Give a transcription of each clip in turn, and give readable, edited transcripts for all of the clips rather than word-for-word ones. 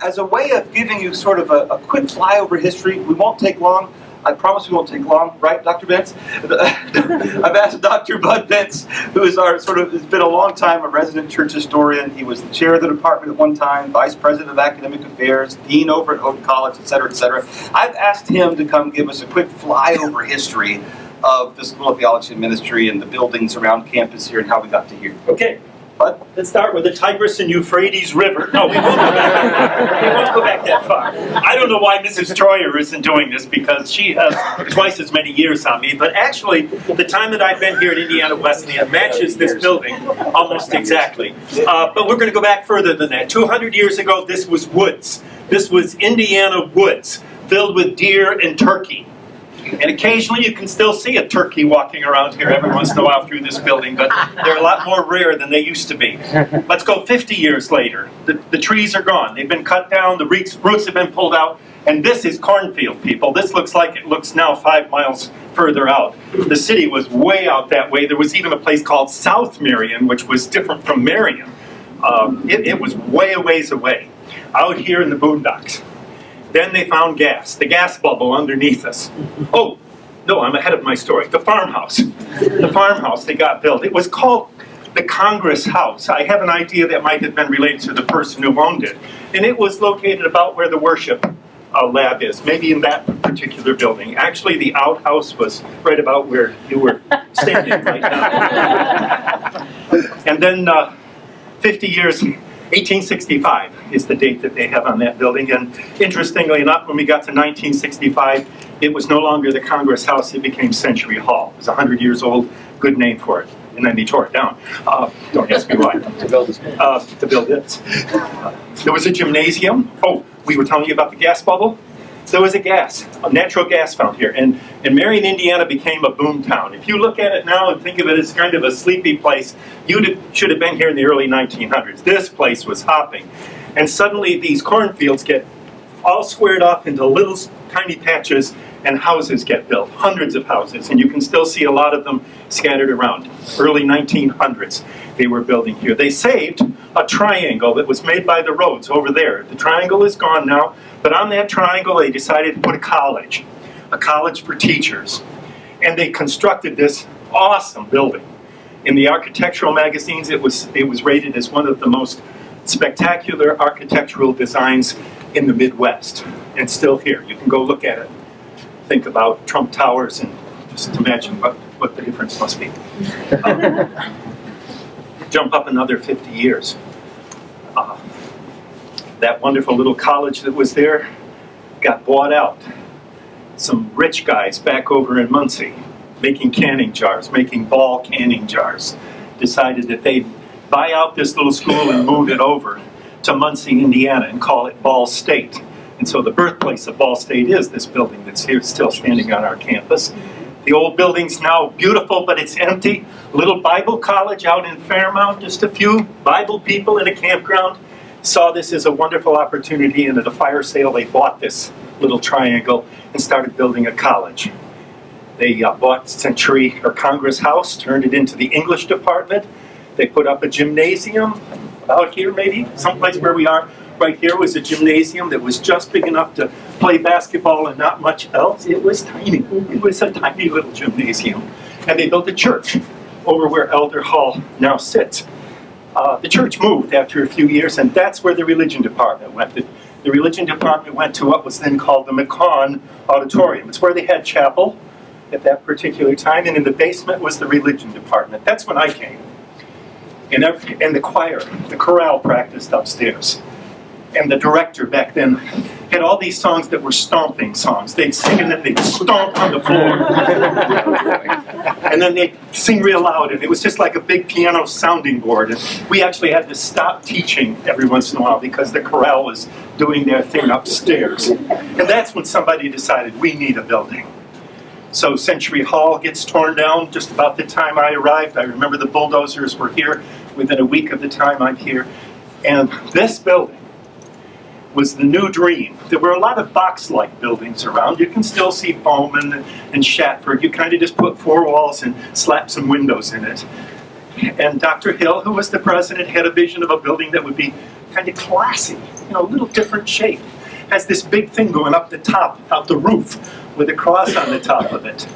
as a way of giving you sort of a quick flyover history, we won't take long. I promise we won't take long, right, Dr. Bence? I've asked Dr. Bud Bence, who is has been a long time a resident church historian. He was the chair of the department at one time, vice president of academic affairs, dean over at Hope College, et cetera, et cetera. I've asked him to come give us a quick flyover history of the School of Theology and Ministry and the buildings around campus here and how we got to here. Okay. Bud? Let's start with the Tigris and Euphrates River. No, we won't go back. We won't go back that far. I don't know why Mrs. Troyer isn't doing this because she has twice as many years on me. But actually, the time that I've been here at Indiana Wesleyan matches this building almost exactly. But we're going to go back further than that. 200 years ago, this was woods. This was Indiana woods filled with deer and turkey. And occasionally you can still see a turkey walking around here every once in a while through this building, but they're a lot more rare than they used to be. Let's go 50 years later. The trees are gone. They've been cut down, the roots have been pulled out, and this is cornfield, people. This looks like it looks now 5 miles further out. The city was way out that way. There was even a place called South Marion, which was different from Marion. It was way a ways away, out here in the boondocks. Then they found gas, the gas bubble underneath us. Oh, no, I'm ahead of my story. The farmhouse. The farmhouse they got built. It was called the Congress House. I have an idea that might have been related to the person who owned it. And it was located about where the worship lab is, maybe in that particular building. Actually, the outhouse was right about where you were standing right now. And then 50 years... 1865 is the date that they have on that building, and interestingly enough, when we got to 1965, it was no longer the Congress House, it became Century Hall. It was 100 years old, good name for it, and then they tore it down. Don't ask me why. To build this. There was a gymnasium. Oh, we were telling you about the gas bubble? There was a natural gas found here, and Marion, Indiana became a boom town. If you look at it now and think of it as kind of a sleepy place, you should have been here in the early 1900s. This place was hopping. And suddenly these cornfields get all squared off into little tiny patches, and houses get built, hundreds of houses, and you can still see a lot of them scattered around. Early 1900s they were building here. They saved a triangle that was made by the roads over there. The triangle is gone now, but on that triangle they decided to put a college for teachers. And they constructed this awesome building. In the architectural magazines, it was rated as one of the most spectacular architectural designs in the Midwest. And still here. You can go look at it. Think about Trump Towers and just imagine what the difference must be. Jump up another 50 years. That wonderful little college that was there got bought out. Some rich guys back over in Muncie, making canning jars, making ball canning jars, decided that they'd buy out this little school and move it over to Muncie, Indiana, and call it Ball State. And so the birthplace of Ball State is this building that's here still standing on our campus. The old building's now beautiful, but it's empty. Little Bible college out in Fairmount, just a few Bible people in a campground saw this as a wonderful opportunity, and at a fire sale they bought this little triangle and started building a college. They bought Century or Congress House, turned it into the English department. They put up a gymnasium out here maybe, someplace where we are. Right here was a gymnasium that was just big enough to play basketball and not much else. It was tiny. It was a tiny little gymnasium. And they built a church over where Elder Hall now sits. The church moved after a few years, and that's where the religion department went. The religion department went to what was then called the McCon Auditorium. It's where they had chapel at that particular time, and in the basement was the religion department. That's when I came. And the choir, the chorale practiced upstairs. And the director back then had all these songs that were stomping songs. They'd sing and then they'd stomp on the floor. And then they'd sing real loud, and it was just like a big piano sounding board. And we actually had to stop teaching every once in a while because the chorale was doing their thing upstairs. And that's when somebody decided we need a building. So Century Hall gets torn down just about the time I arrived. I remember the bulldozers were here within a week of the time I'm here. And this building was the new dream. There were a lot of box-like buildings around. You can still see Bowman and Shatford. You kind of just put four walls and slap some windows in it. And Dr. Hill, who was the president, had a vision of a building that would be kind of classy, a little different shape. Has this big thing going up the top, out the roof, with a cross on the top of it.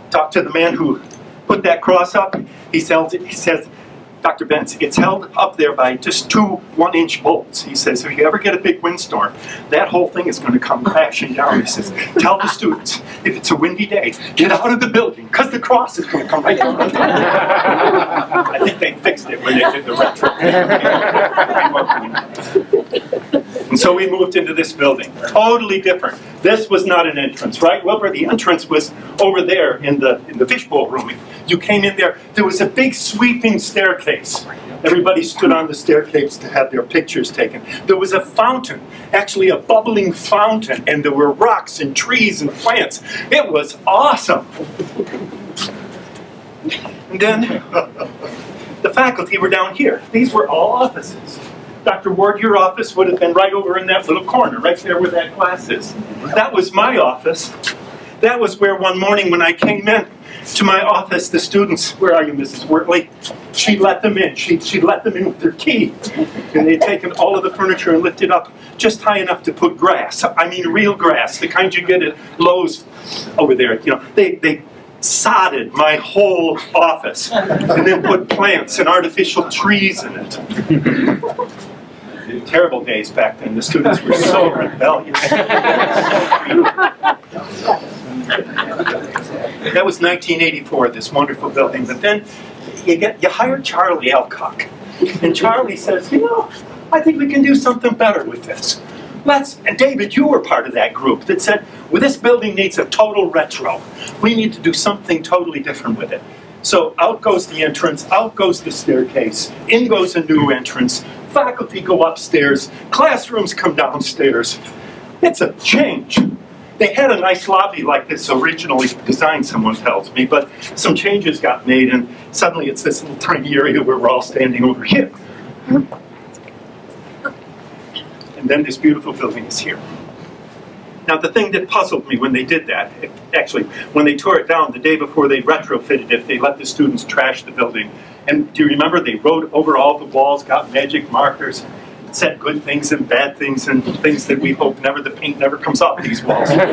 Talk to the man who put that cross up. He says, Dr. Bence, it's held up there by just 2 1-inch bolts. He says, if you ever get a big windstorm, that whole thing is going to come crashing down. He says, tell the students, if it's a windy day, get out of the building, because the cross is going to come right down. I think they fixed it when they did the retrofit. And so we moved into this building, totally different. This was not an entrance, right, Wilbur? The entrance was over there in the fishbowl room. You came in there, there was a big sweeping staircase. Everybody stood on the staircase to have their pictures taken. There was a fountain, actually a bubbling fountain, and there were rocks and trees and plants. It was awesome. And then the faculty were down here. These were all offices. Dr. Ward, your office would have been right over in that little corner, right there where that glass is. That was my office. That was where one morning when I came in to my office, the students, where are you, Mrs. Wortley? She let them in. She let them in with their key. And they'd taken all of the furniture and lifted up just high enough to put grass. I mean real grass, the kind you get at Lowe's over there. They sodded my whole office and then put plants and artificial trees in it. Terrible days back then. The students were so rebellious. That was 1984, this wonderful building. But then you hired Charlie Alcock. And Charlie says, I think we can do something better with this. And David, you were part of that group that said, well, this building needs a total retro. We need to do something totally different with it. So out goes the entrance, out goes the staircase, in goes a new entrance, faculty go upstairs, classrooms come downstairs. It's a change. They had a nice lobby like this originally designed, someone tells me, but some changes got made and suddenly it's this little tiny area where we're all standing over here. And then this beautiful building is here. Now the thing that puzzled me when they did that, actually, when they tore it down the day before they retrofitted it, they let the students trash the building. And do you remember they wrote over all the walls, got magic markers, said good things and bad things and things that we hope the paint never comes off these walls. And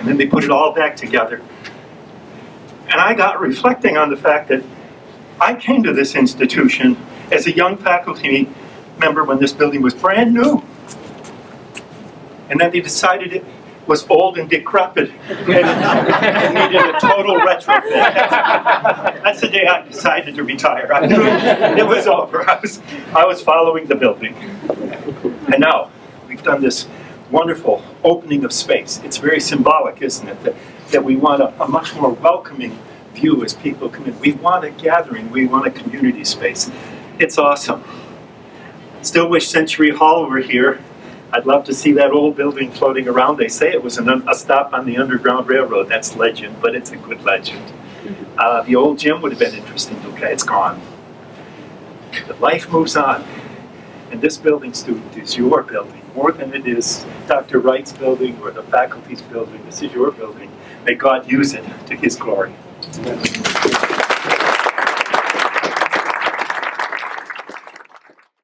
then they put it all back together. And I got reflecting on the fact that I came to this institution as a young faculty member when this building was brand new. And then they decided it was old and decrepit and needed a total retrofit. That's the day I decided to retire. I knew it was over. I was following the building. And now we've done this wonderful opening of space. It's very symbolic, isn't it? That we want a much more welcoming view as people come in. We want a gathering. We want a community space. It's awesome. Still wish Century Hall were here. I'd love to see that old building floating around. They say it was a stop on the Underground Railroad. That's legend, but it's a good legend. The old gym would have been interesting. Okay, it's gone. But life moves on. And this building, student, is your building. More than it is Dr. Wright's building or the faculty's building. This is your building. May God use it to His glory.